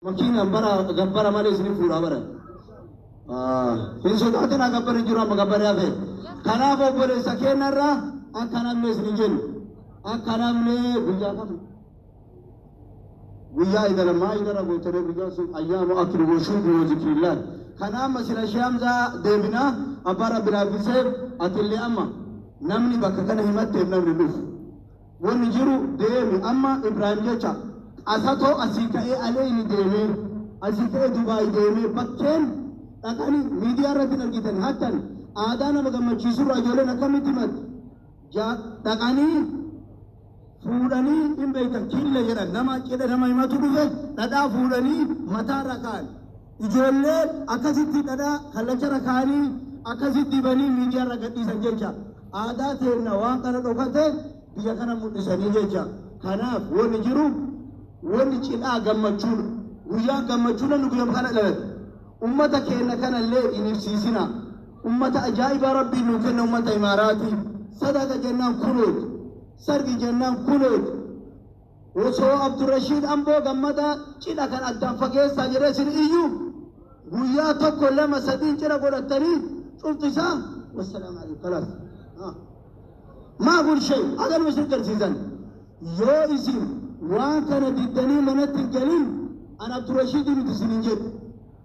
Makina gabbara malee isin fuudhaa bara. Hin sodaatin gabbarri jiru amma gabbarri hafe. Kanaaf obboleessa keenyarraa akka namni isin jennu akka namni guyyaa qabu. Guyyaa idalamaa idara gootanii guyyaa sun ayyaama akili goshuu guyyaa zikrillah. Kanaaf masila shaamzaa deebinaa abbaa rabbi laaffisee atillee amma namni bakka kana himatteef namni dhufu. Wanni jiru deemi amma Ibrahim jecha asatoo asii ka'ee alee inni deemee asii ka'ee Dubaay deemee bakkeen dhaqanii miidiyaa irratti argitan hattan aadaa nama gammachiisurraa ijoolleen akkamitti himatti dhaqanii fuudhanii hin beekan kille jedhan nama cidha nama himatu dhufe dhadhaa fuudhanii mataarra kaa'an ijoolleen akkasitti dhadhaa kallacharra kaa'anii akkasitti banii miidiyaa irra gadhiisan jecha aadaa teenna waan kana dhokate biyya kana mul'isanii jecha kanaaf wanni jiru wanni cidhaa gammachuun guyyaa gammachuun nu guyyaa kana dhalate ummata keenya kanallee hin ibsiisina ummata ajaa'iba rabbiin nu kenna ummata imaaraati sadaqa jennaan kunuut sargi jennaan kunuut osoo Abdurrashiid Amboo gammada cidha kan addaan fageessaa jedhee sin iyyuu guyyaa tokko lama sadiin cidha godhatanii cuftisaa wassalaamu alaikum kalaas maa kun shay agaruma isin garsiisan yoo isin waan kana diddanii manatti hin galin an Abdurrashiid nuti isin hin jedhu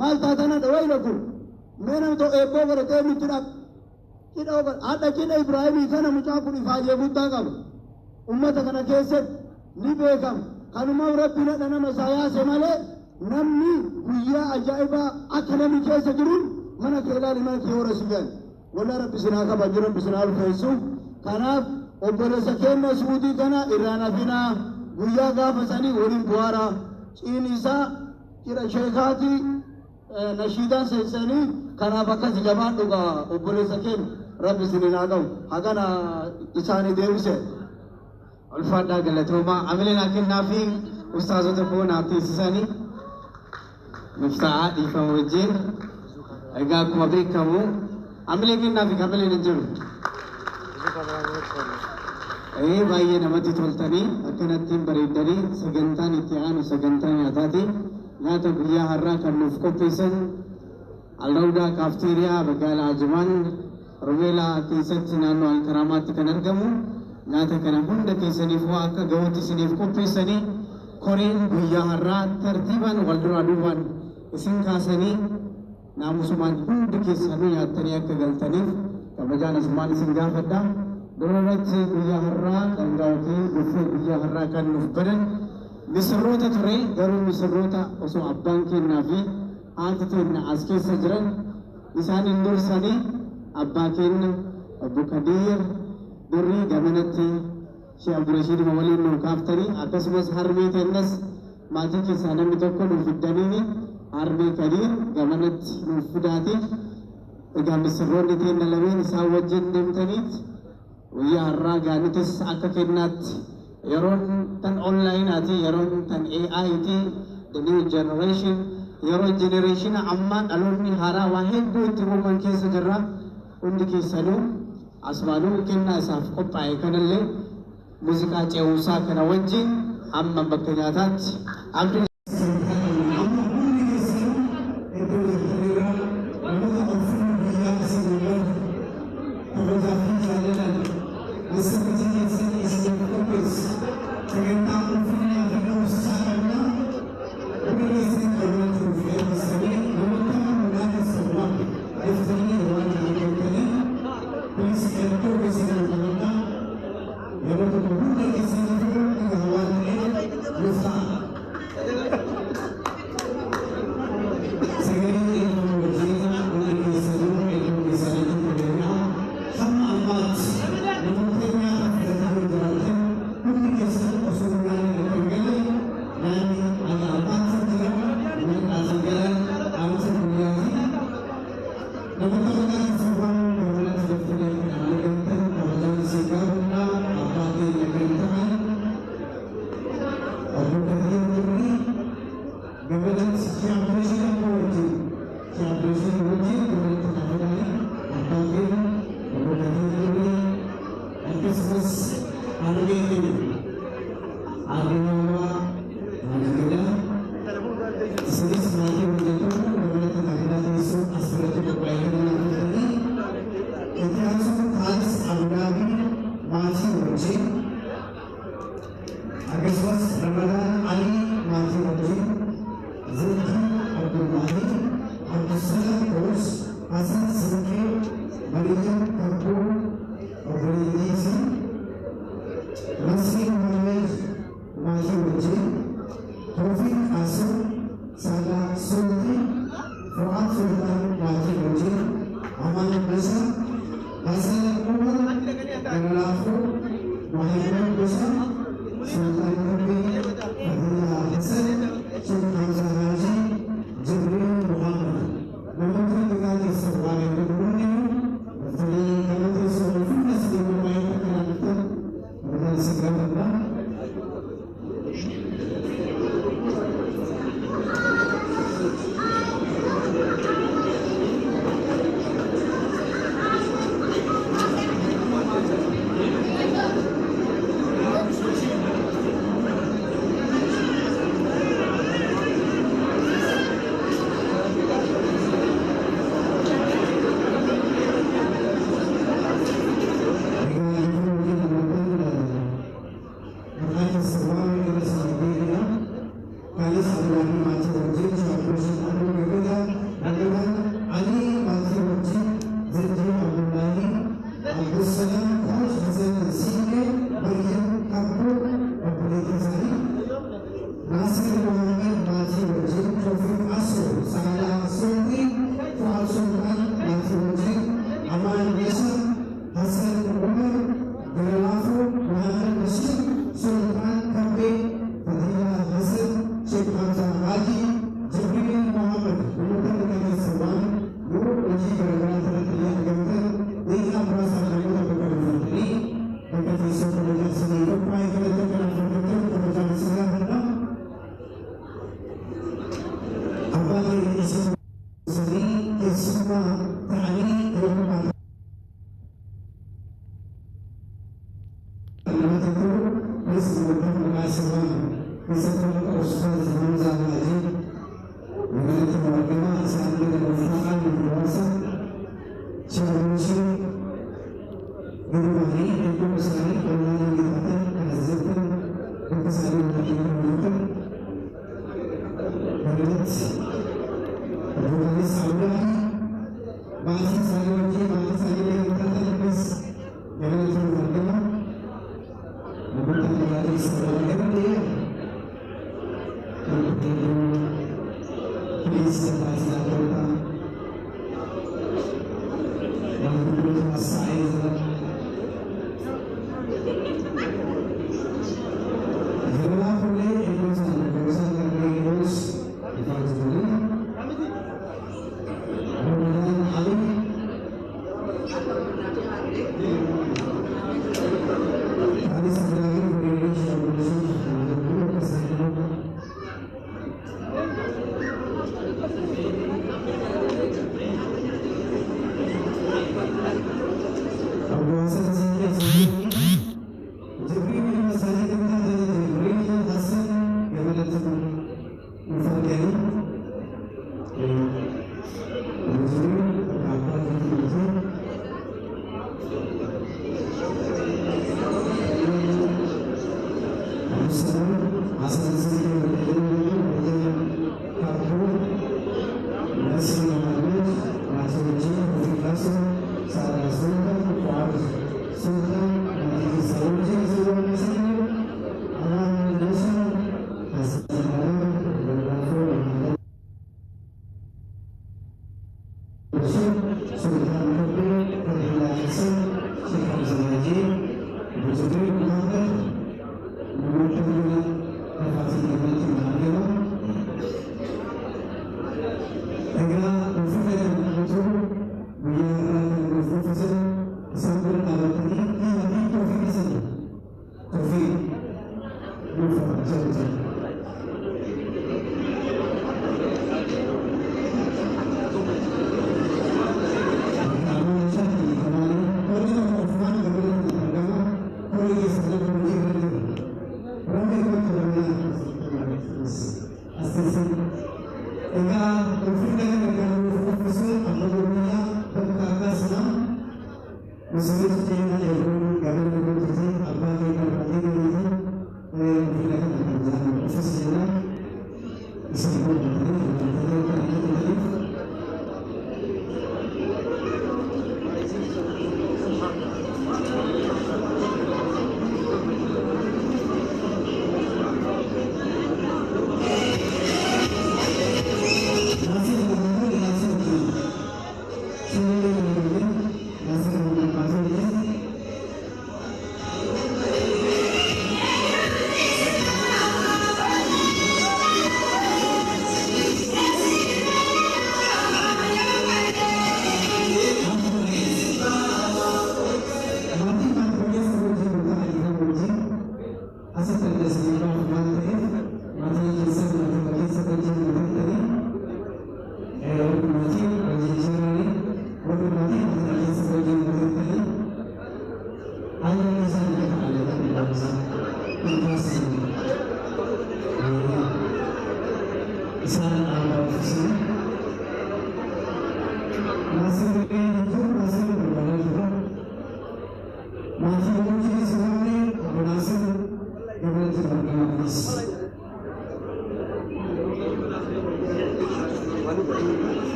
maal taatana dhawaylakum mee namtoo eebboo godhatee nutti dhaq cidha ogan hadha cidha Ibraahimii kana mucaa kun ifaajee guddaa qaba ummata kana keessatti ni beekama kanumaa rabbiin hadha nama isaa yaase malee namni guyyaa ajaa'ibaa akka namni keessa jiruun mana kee ilaali mana kee hora si gaali walaa rabbi sinaa kabaju rabbi sinaa ulfeessu kanaaf obboleessa keenya Suudii kana irraan hafinaa guyyaa gaafa sanii waliin bu'aara ciin isaa cidha sheekaatii nashiidaan seensanii kanaaf akkas jabaan dhugaa obboleessa keenya rabbi siniin haa qabu hagana isaanii deebise. Ulfaadhaa galatoomaa amileen kennaa fi ustaazota koo naaf teessisanii miftaa'aa dhiifama wajjin egaa akkuma beekamu amilee kennaa fi kamileen hin jiru. Baay'ee namatti toltanii akkanattiin bareeddanii sagantaan itti aanu sagantaa nyaataati. Nyaata guyyaa har'aa kan nuuf qopheessan Alrawdaa kaafteeriyaa magaalaa Ajimaan Rumeelaa keessatti naannoo Alkaraamaatti kan argamu. Nyaata kana hunda keessaniif waa akka ga'uutti isiniif qopheessanii koreen guyyaa har'aa tartiibaan wal duraa duubaan isin kaasanii naamusumaan hundi keessanuu nyaattanii akka galtaniif kabajaan asumaan isin gaafadha. Duratti guyyaa har'aa dhangaa'otii dhuffee guyyaa har'aa kan nuuf badan misirroota ture garuu misirroota osoo abbaan kennaa fi haati keenya as keessa jiran isaan hin dursanii abbaa keenya obbo Kadiir durrii gamanatti Sheekh Abdurrashiid waliin nu kaaftanii akkasumas harmee keenyas maatii keessaa namni tokko nuuf fiddanii harmee Kadiir gamanatti nuuf fidaati. Egaa misirroonni keenya lameen isaan wajjin deemtaniit guyyaa har'aa gaanitis akka kennaatti yeroon tan onlaayinaati yeroon tan AI'ti the new generation yeroo generation ammaa dhaloonni haaraa waa hedduu itti uuman keessa jirra hundi keessanuu asmaaluu kennaa isaaf qophaa'e kanallee muuziqaa ce'umsaa kana wajjin amma bakka nyaataatti Isinis maatii hojjetu dabalata tajaajila dhiyeessuu asirratti qophaa'ee kan argatanii itti aansuun Haaris Abudaabii maatii wajjin akkasumas Ramadaan Alii maatii wajjin Zilkii Abdullahi Abdussalam Koos Hasan Silkee Maryam Kapoor obboleettii Nasri Muhammad maatii wajjin Tawfiq Qaasim Salah Sulti Fuad Sultan maatii wajjin Aman Basa Hasan Umar Galalafu Muhammad Basa Sultan Nabi Fadila Hasan Sultan Zahraji Jibril Muhammad namoota nagaatti sirbaanii gurguranii walii kanatti sirbuun asii gurguranii kan argatan warra sirbaadha. Egaa ulfinna kana uffisuun amma gurgurtaa bakka akkas nama muslima keenya yeroo gara gurgurtaa abbaa keenya baatee gurgurtaa ulfinna kana kan jaalatu uffisa jennaan isin gurgurtaa